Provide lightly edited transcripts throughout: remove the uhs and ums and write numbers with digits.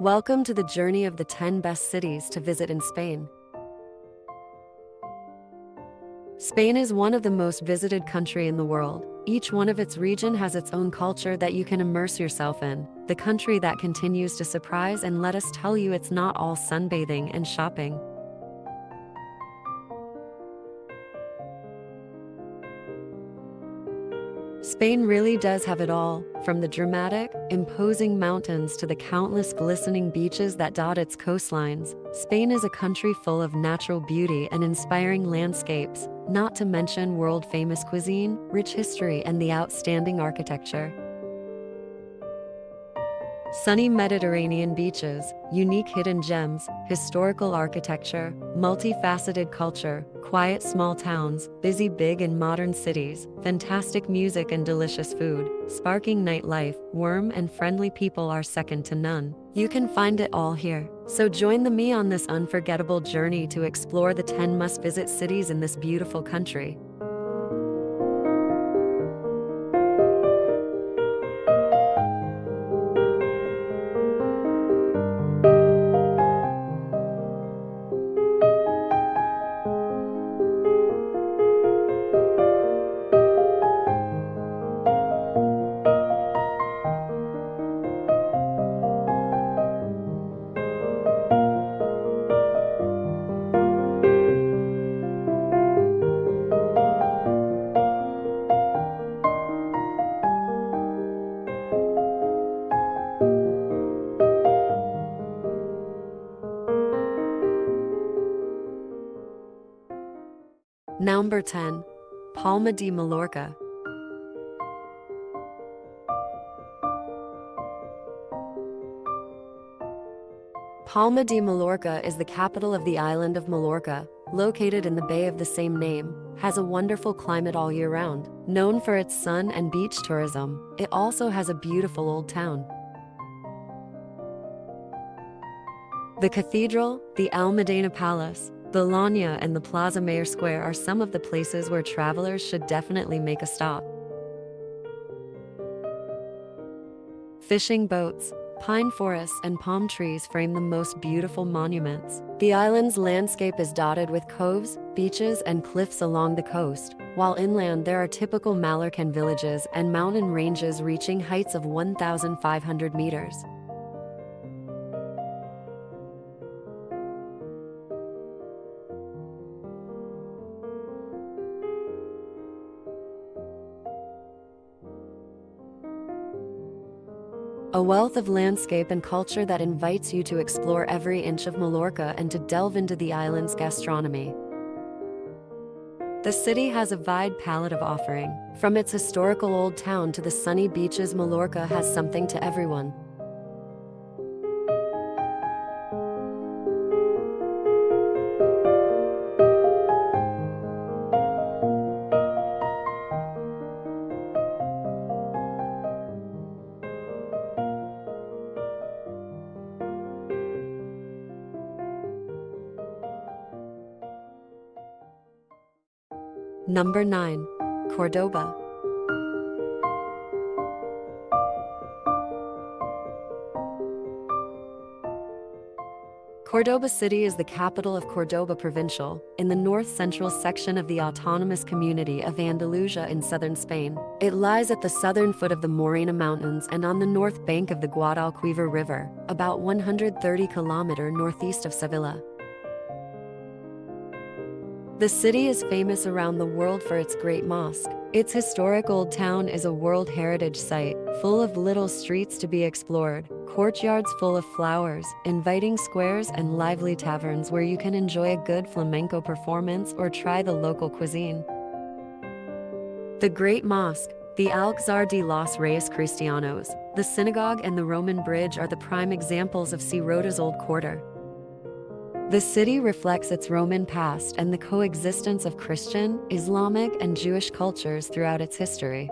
Welcome to the journey of the 10 best cities to visit in Spain. Spain is one of the most visited countries in the world. Each one of its region has its own culture that you can immerse yourself in. The country that continues to surprise, and let us tell you, it's not all sunbathing and shopping. Spain really does have it all, from the dramatic, imposing mountains to the countless glistening beaches that dot its coastlines. Spain is a country full of natural beauty and inspiring landscapes, not to mention world-famous cuisine, rich history, and the outstanding architecture. Sunny Mediterranean beaches, unique hidden gems, historical architecture, multifaceted culture, quiet small towns, busy big and modern cities, fantastic music and delicious food, sparking nightlife, warm and friendly people are second to none. You can find it all here. So join me on this unforgettable journey to explore the 10 must-visit cities in this beautiful country. Number 10. Palma de Mallorca. Palma de Mallorca is the capital of the island of Mallorca, located in the bay of the same name, has a wonderful climate all year round. Known for its sun and beach tourism, it also has a beautiful old town. The cathedral, the Almudena Palace, the Lanya and the Plaza Mayor Square are some of the places where travelers should definitely make a stop. Fishing boats, pine forests and palm trees frame the most beautiful monuments. The island's landscape is dotted with coves, beaches and cliffs along the coast, while inland there are typical Mallorcan villages and mountain ranges reaching heights of 1,500 meters. A wealth of landscape and culture that invites you to explore every inch of Mallorca and to delve into the island's gastronomy. The city has a wide palette of offering. From its historical old town to the sunny beaches, Mallorca has something to everyone. Number 9. Cordoba. Cordoba City is the capital of Cordoba Provincial, in the north-central section of the autonomous community of Andalusia in southern Spain. It lies at the southern foot of the Morena Mountains and on the north bank of the Guadalquivir River, about 130 kilometers northeast of Seville. The city is famous around the world for its great mosque. Its historic old town is a World Heritage Site, full of little streets to be explored, courtyards full of flowers, inviting squares and lively taverns where you can enjoy a good flamenco performance or try the local cuisine. The Great Mosque, the Alcázar de los Reyes Cristianos, the synagogue and the Roman Bridge are the prime examples of Cirota's old quarter. The city reflects its Roman past and the coexistence of Christian, Islamic, and Jewish cultures throughout its history.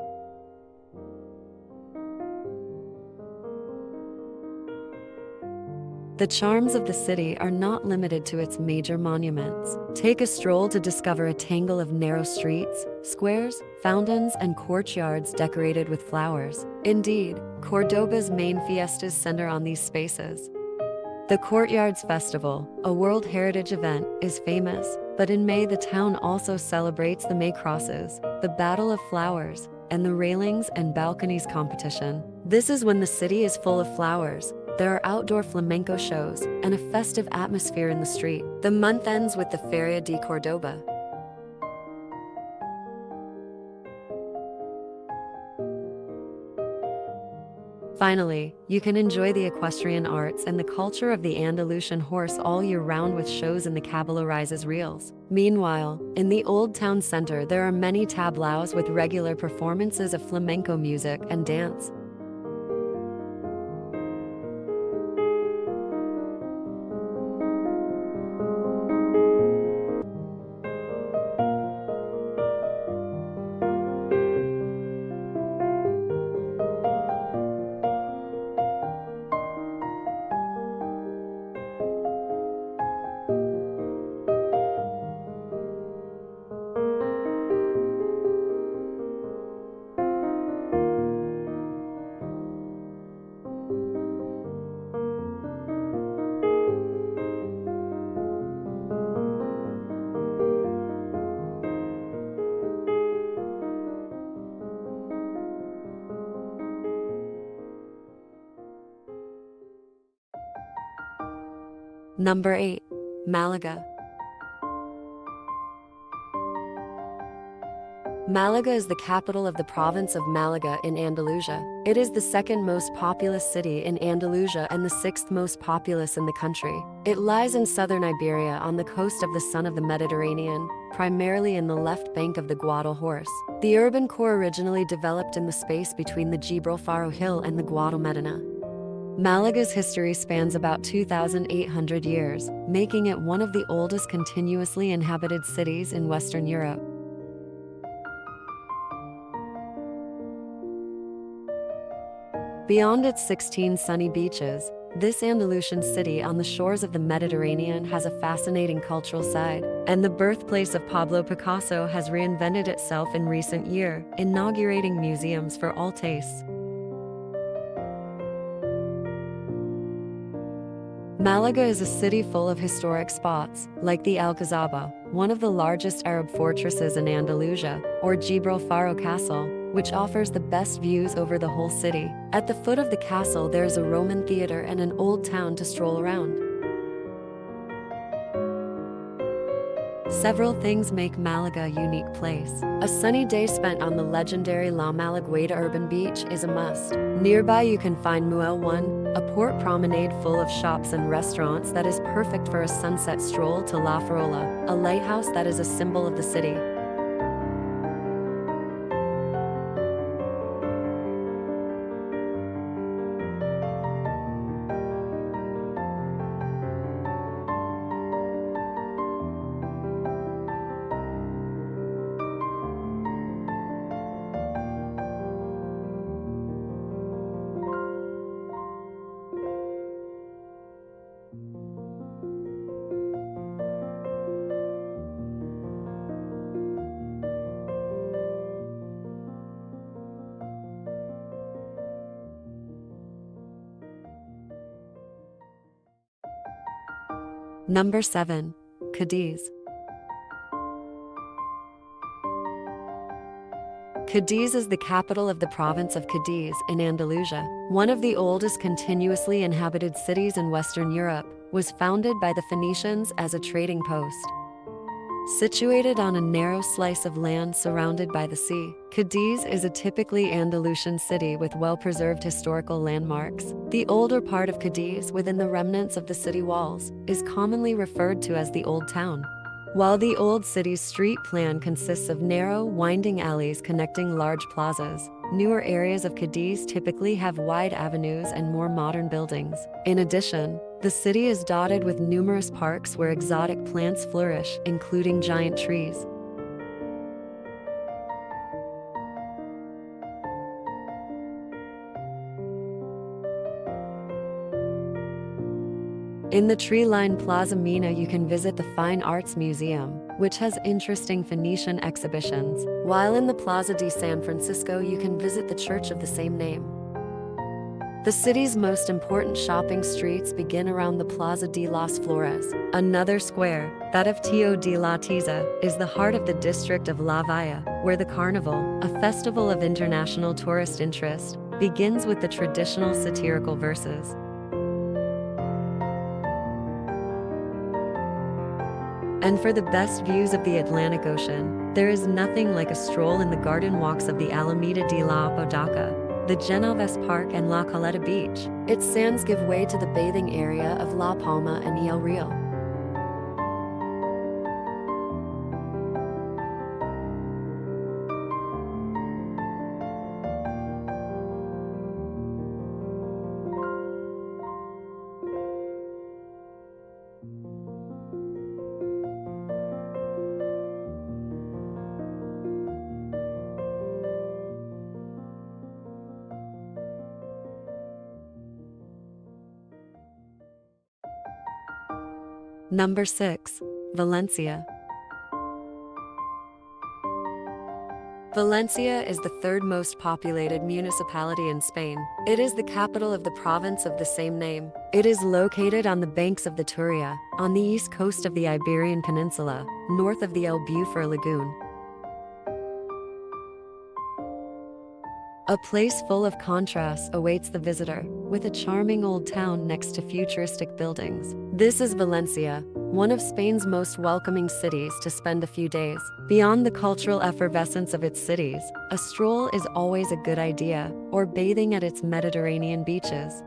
The charms of the city are not limited to its major monuments. Take a stroll to discover a tangle of narrow streets, squares, fountains, and courtyards decorated with flowers. Indeed, Cordoba's main fiestas center on these spaces. The Courtyards Festival, a World Heritage event, is famous, but in May the town also celebrates the May Crosses, the Battle of Flowers, and the Railings and Balconies competition. This is when the city is full of flowers. There are outdoor flamenco shows and a festive atmosphere in the street. The month ends with the Feria de Cordoba. Finally, you can enjoy the equestrian arts and the culture of the Andalusian horse all year round with shows in the Caballerizes reels. Meanwhile, in the Old Town Center there are many tablaos with regular performances of flamenco music and dance. Number 8. Malaga. Malaga is the capital of the province of Malaga in Andalusia. It is the second most populous city in Andalusia and the sixth most populous in the country. It lies in southern Iberia on the coast of the Sun of the Mediterranean, primarily in the left bank of the Guadalhorce. The urban core originally developed in the space between the Gibralfaro Hill and the Guadalmedina. Malaga's history spans about 2,800 years, making it one of the oldest continuously inhabited cities in Western Europe. Beyond its 16 sunny beaches, this Andalusian city on the shores of the Mediterranean has a fascinating cultural side, and the birthplace of Pablo Picasso has reinvented itself in recent years, inaugurating museums for all tastes. Malaga is a city full of historic spots, like the Alcazaba, one of the largest Arab fortresses in Andalusia, or Gibralfaro Castle, which offers the best views over the whole city. At the foot of the castle there is a Roman theater and an old town to stroll around. Several things make Malaga a unique place. A sunny day spent on the legendary La Malagueta urban beach is a must. Nearby you can find Muelle 1, a port promenade full of shops and restaurants that is perfect for a sunset stroll to La Farola, a lighthouse that is a symbol of the city. Number 7. Cadiz. Cadiz is the capital of the province of Cadiz in Andalusia. One of the oldest continuously inhabited cities in Western Europe, was founded by the Phoenicians as a trading post. Situated on a narrow slice of land surrounded by the sea, Cadiz is a typically Andalusian city with well-preserved historical landmarks. The older part of Cadiz, within the remnants of the city walls, is commonly referred to as the Old Town. While the old city's street plan consists of narrow, winding alleys connecting large plazas, newer areas of Cadiz typically have wide avenues and more modern buildings. In addition, the city is dotted with numerous parks where exotic plants flourish, including giant trees. In the tree-lined Plaza Mina you can visit the Fine Arts Museum, which has interesting Phoenician exhibitions, while in the Plaza de San Francisco you can visit the church of the same name. The city's most important shopping streets begin around the Plaza de las Flores. Another square, that of Tio de la Tiza, is the heart of the district of La Valla, where the Carnival, a festival of international tourist interest, begins with the traditional satirical verses. And for the best views of the Atlantic Ocean, there is nothing like a stroll in the garden walks of the Alameda de la Apodaca, the Genoves Park and La Caleta Beach. Its sands give way to the bathing area of La Palma and El Real. Number 6. Valencia. Valencia is the third most populated municipality in Spain. It is the capital of the province of the same name. It is located on the banks of the Turia, on the east coast of the Iberian Peninsula, north of the Albufera Lagoon. A place full of contrasts awaits the visitor, with a charming old town next to futuristic buildings. This is Valencia, one of Spain's most welcoming cities to spend a few days. Beyond the cultural effervescence of its cities, a stroll is always a good idea, or bathing at its Mediterranean beaches.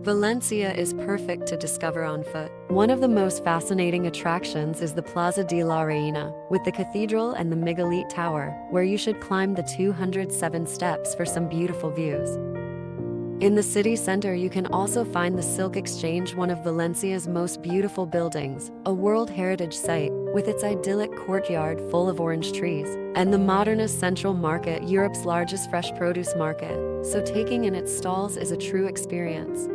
Valencia is perfect to discover on foot. One of the most fascinating attractions is the Plaza de la Reina, with the cathedral and the Miguelit Tower, where you should climb the 207 steps for some beautiful views. In the city center, you can also find the Silk Exchange, one of Valencia's most beautiful buildings, a World Heritage Site, with its idyllic courtyard full of orange trees, and the modernist Central Market, Europe's largest fresh produce market, so taking in its stalls is a true experience.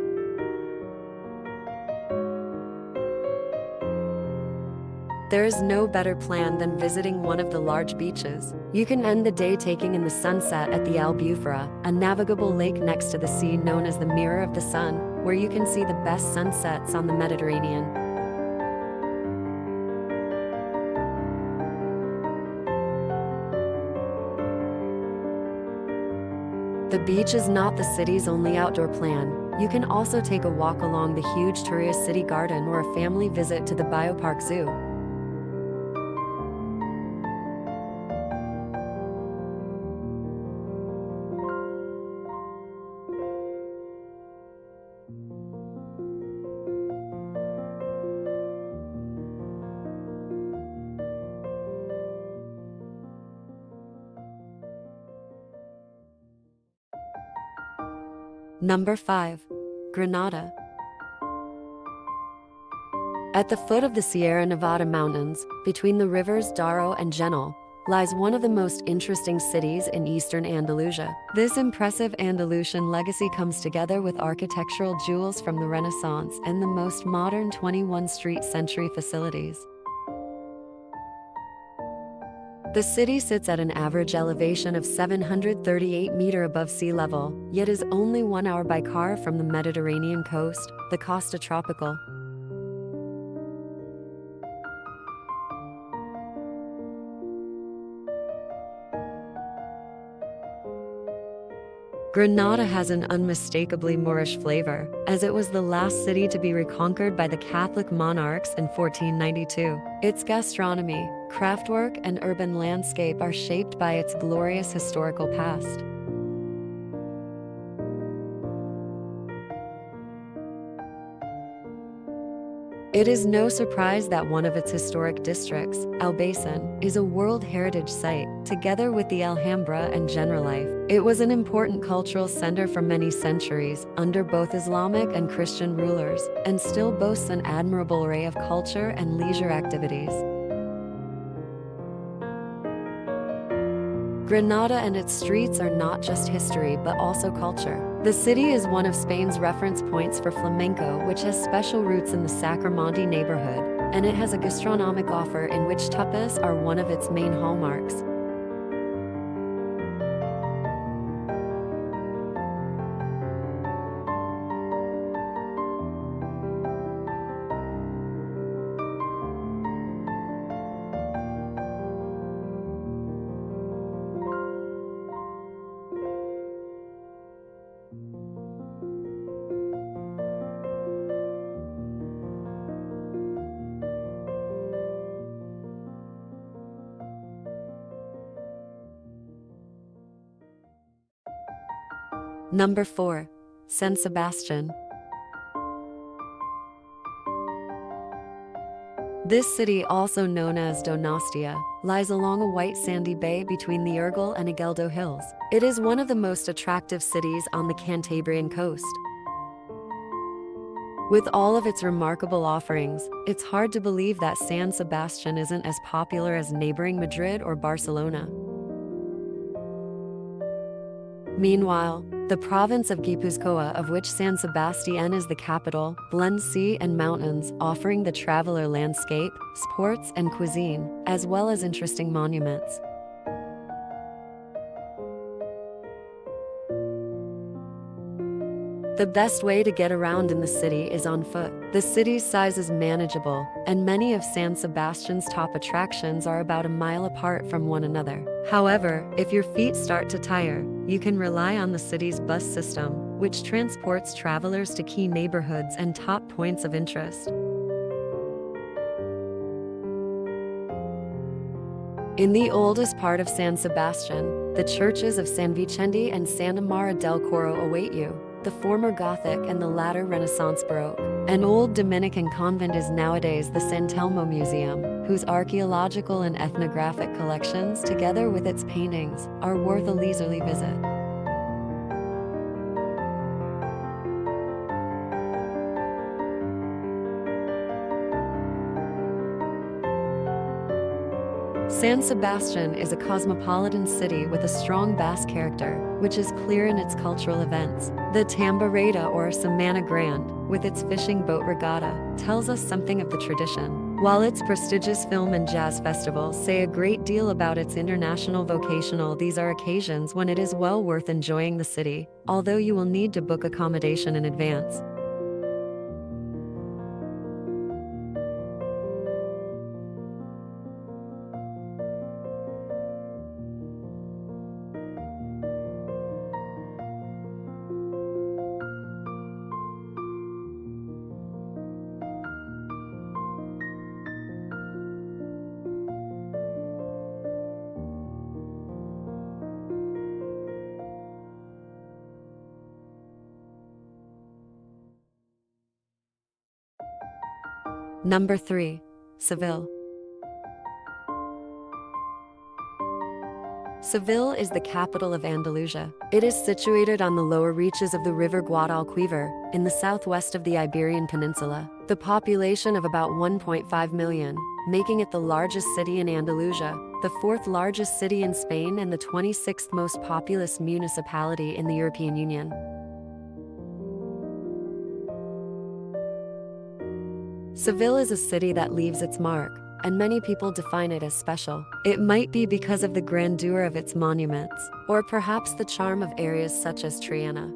There is no better plan than visiting one of the large beaches. You can end the day taking in the sunset at the Albufera, a navigable lake next to the sea known as the Mirror of the Sun, where you can see the best sunsets on the Mediterranean. The beach is not the city's only outdoor plan. You can also take a walk along the huge Turia City Garden or a family visit to the Biopark Zoo. Number 5. Granada. At the foot of the Sierra Nevada mountains, between the rivers Darro and Genil, lies one of the most interesting cities in eastern Andalusia. This impressive Andalusian legacy comes together with architectural jewels from the Renaissance and the most modern 21st century facilities. The city sits at an average elevation of 738 meters above sea level, yet is only 1 hour by car from the Mediterranean coast, the Costa Tropical. Granada has an unmistakably Moorish flavor, as it was the last city to be reconquered by the Catholic monarchs in 1492. Its gastronomy, craftwork, and urban landscape are shaped by its glorious historical past. It is no surprise that one of its historic districts, Albayzin, is a World Heritage Site, together with the Alhambra and Generalife. It was an important cultural center for many centuries, under both Islamic and Christian rulers, and still boasts an admirable array of culture and leisure activities. Granada and its streets are not just history but also culture. The city is one of Spain's reference points for flamenco, which has special roots in the Sacramonte neighborhood, and it has a gastronomic offer in which tapas are one of its main hallmarks. Number 4. San Sebastian. This city, also known as Donostia, lies along a white sandy bay between the Urgell and Agueldo hills. It is one of the most attractive cities on the Cantabrian coast. With all of its remarkable offerings, it's hard to believe that San Sebastian isn't as popular as neighboring Madrid or Barcelona. Meanwhile, the province of Guipuzcoa, of which San Sebastian is the capital, blends sea and mountains, offering the traveler landscape, sports, and cuisine, as well as interesting monuments. The best way to get around in the city is on foot. The city's size is manageable, and many of San Sebastian's top attractions are about a mile apart from one another. However, if your feet start to tire, you can rely on the city's bus system, which transports travelers to key neighborhoods and top points of interest. In the oldest part of San Sebastian, the churches of San Vicente and Santa Maria del Coro await you. The former Gothic and the latter Renaissance Baroque. An old Dominican convent is nowadays the San Telmo Museum, whose archaeological and ethnographic collections, together with its paintings, are worth a leisurely visit. San Sebastian is a cosmopolitan city with a strong Basque character, which is clear in its cultural events. The Tamborada, or Semana Grande, with its fishing boat regatta, tells us something of the tradition, while its prestigious film and jazz festivals say a great deal about its international vocational. These are occasions when it is well worth enjoying the city, although you will need to book accommodation in advance. Number 3. Seville. Seville is the capital of Andalusia. It is situated on the lower reaches of the river Guadalquivir, in the southwest of the Iberian Peninsula. The population of about 1.5 million, making it the largest city in Andalusia, the fourth largest city in Spain, and the 26th most populous municipality in the European Union. Seville is a city that leaves its mark, and many people define it as special. It might be because of the grandeur of its monuments, or perhaps the charm of areas such as Triana.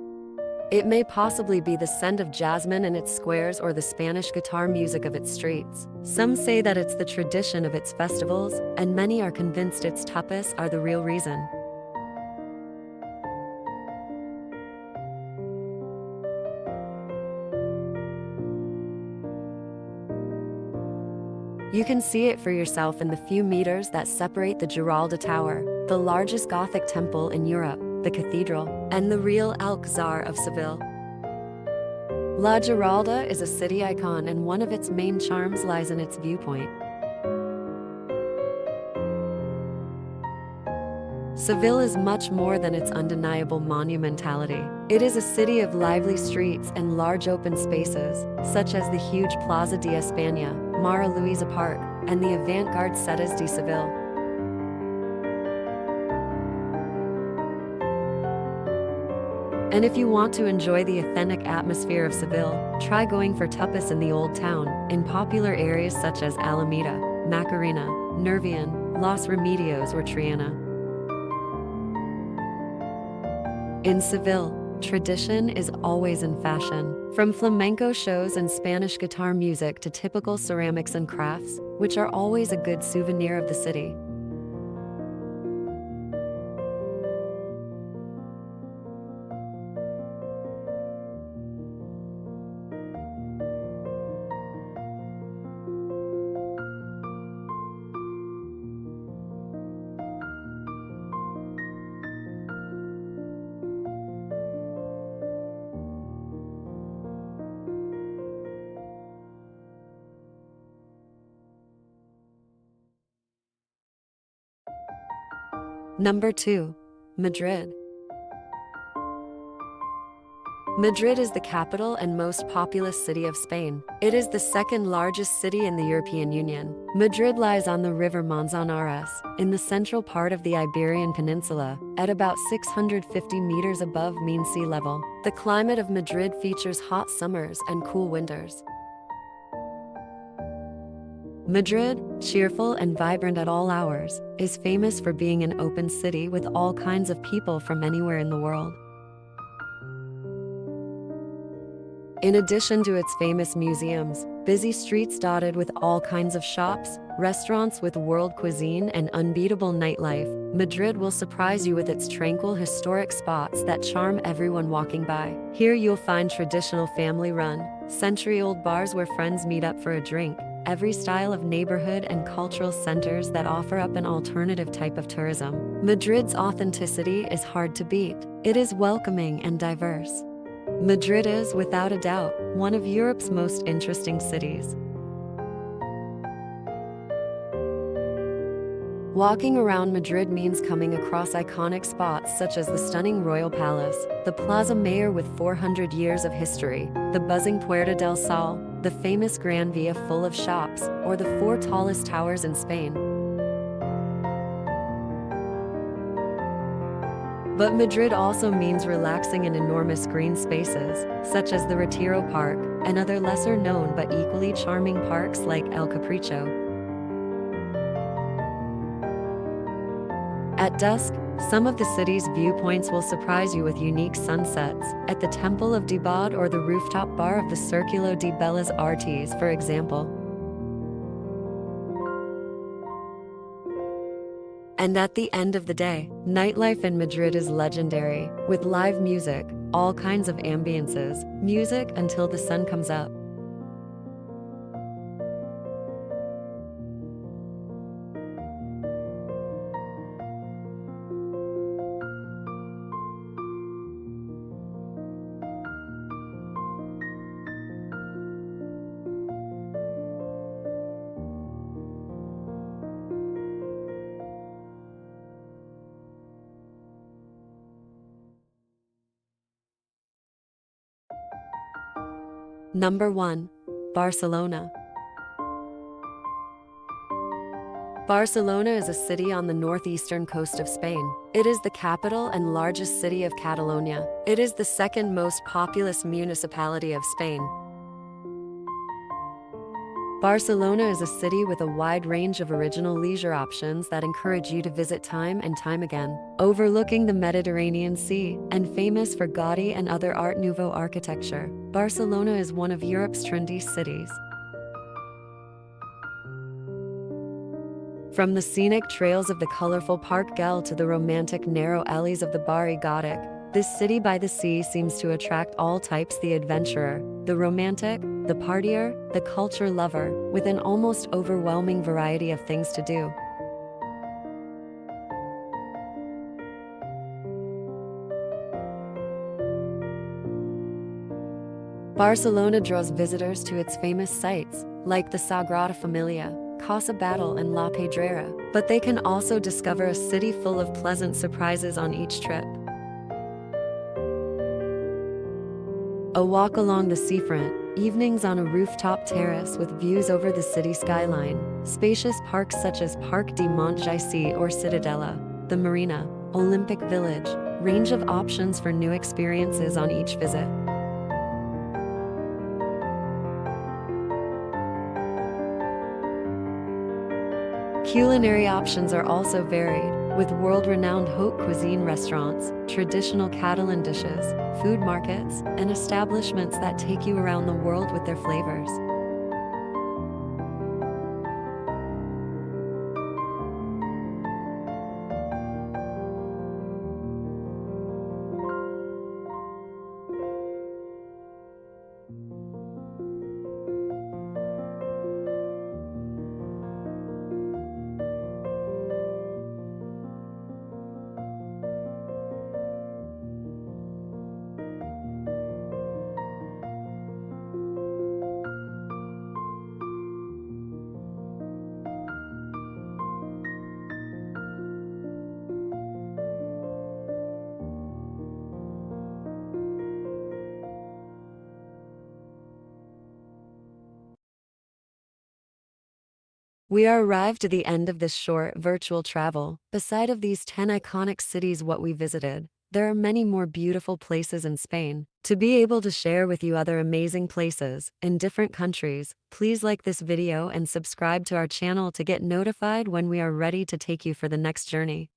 It may possibly be the scent of jasmine in its squares or the Spanish guitar music of its streets. Some say that it's the tradition of its festivals, and many are convinced its tapas are the real reason. You can see it for yourself in the few meters that separate the Giralda Tower, the largest Gothic temple in Europe, the cathedral, and the real Alcazar of Seville. La Giralda is a city icon, and one of its main charms lies in its viewpoint. Seville is much more than its undeniable monumentality. It is a city of lively streets and large open spaces, such as the huge Plaza de España, Mara Luisa Park, and the avant-garde Cadiz de Seville. And if you want to enjoy the authentic atmosphere of Seville, try going for tapas in the Old Town, in popular areas such as Alameda, Macarena, Nervión, Los Remedios, or Triana. In Seville, tradition is always in fashion. From flamenco shows and Spanish guitar music to typical ceramics and crafts, which are always a good souvenir of the city. Number 2. Madrid. Madrid is the capital and most populous city of Spain. It is the second largest city in the European Union. Madrid lies on the river Manzanares, in the central part of the Iberian Peninsula, at about 650 meters above mean sea level. The climate of Madrid features hot summers and cool winters. Madrid, cheerful and vibrant at all hours, is famous for being an open city with all kinds of people from anywhere in the world. In addition to its famous museums, busy streets dotted with all kinds of shops, restaurants with world cuisine and unbeatable nightlife, Madrid will surprise you with its tranquil historic spots that charm everyone walking by. Here you'll find traditional family-run, century-old bars where friends meet up for a drink, every style of neighborhood and cultural centers that offer up an alternative type of tourism. Madrid's authenticity is hard to beat. It is welcoming and diverse. Madrid is, without a doubt, one of Europe's most interesting cities. Walking around Madrid means coming across iconic spots such as the stunning Royal Palace, the Plaza Mayor with 400 years of history, the buzzing Puerta del Sol, the famous Gran Via full of shops, or the 4 tallest towers in Spain. But Madrid also means relaxing in enormous green spaces, such as the Retiro Park, and other lesser-known but equally charming parks like El Capricho. At dusk, some of the city's viewpoints will surprise you with unique sunsets, at the Temple of Dibad or the rooftop bar of the Circulo de Bellas Artes, for example. And at the end of the day, nightlife in Madrid is legendary, with live music, all kinds of ambiances, music until the sun comes up. Number 1. Barcelona. Barcelona is a city on the northeastern coast of Spain. It is the capital and largest city of Catalonia. It is the second most populous municipality of Spain. Barcelona is a city with a wide range of original leisure options that encourage you to visit time and time again. Overlooking the Mediterranean Sea and famous for Gaudi and other Art Nouveau architecture, Barcelona is one of Europe's trendiest cities. From the scenic trails of the colorful Parc Güell to the romantic narrow alleys of the Barri Gothic, this city by the sea seems to attract all types: the adventurer, the romantic, the partier, the culture lover, with an almost overwhelming variety of things to do. Barcelona draws visitors to its famous sites, like the Sagrada Familia, Casa Batlle and La Pedrera, but they can also discover a city full of pleasant surprises on each trip. A walk along the seafront, evenings on a rooftop terrace with views over the city skyline, spacious parks such as Parc de Montjuïc or Citadella, the Marina, Olympic Village, range of options for new experiences on each visit. Culinary options are also varied, with world-renowned haute cuisine restaurants, traditional Catalan dishes, food markets, and establishments that take you around the world with their flavors. We are arrived at the end of this short virtual travel. Beside of these 10 iconic cities what we visited, there are many more beautiful places in Spain. To be able to share with you other amazing places in different countries, please like this video and subscribe to our channel to get notified when we are ready to take you for the next journey.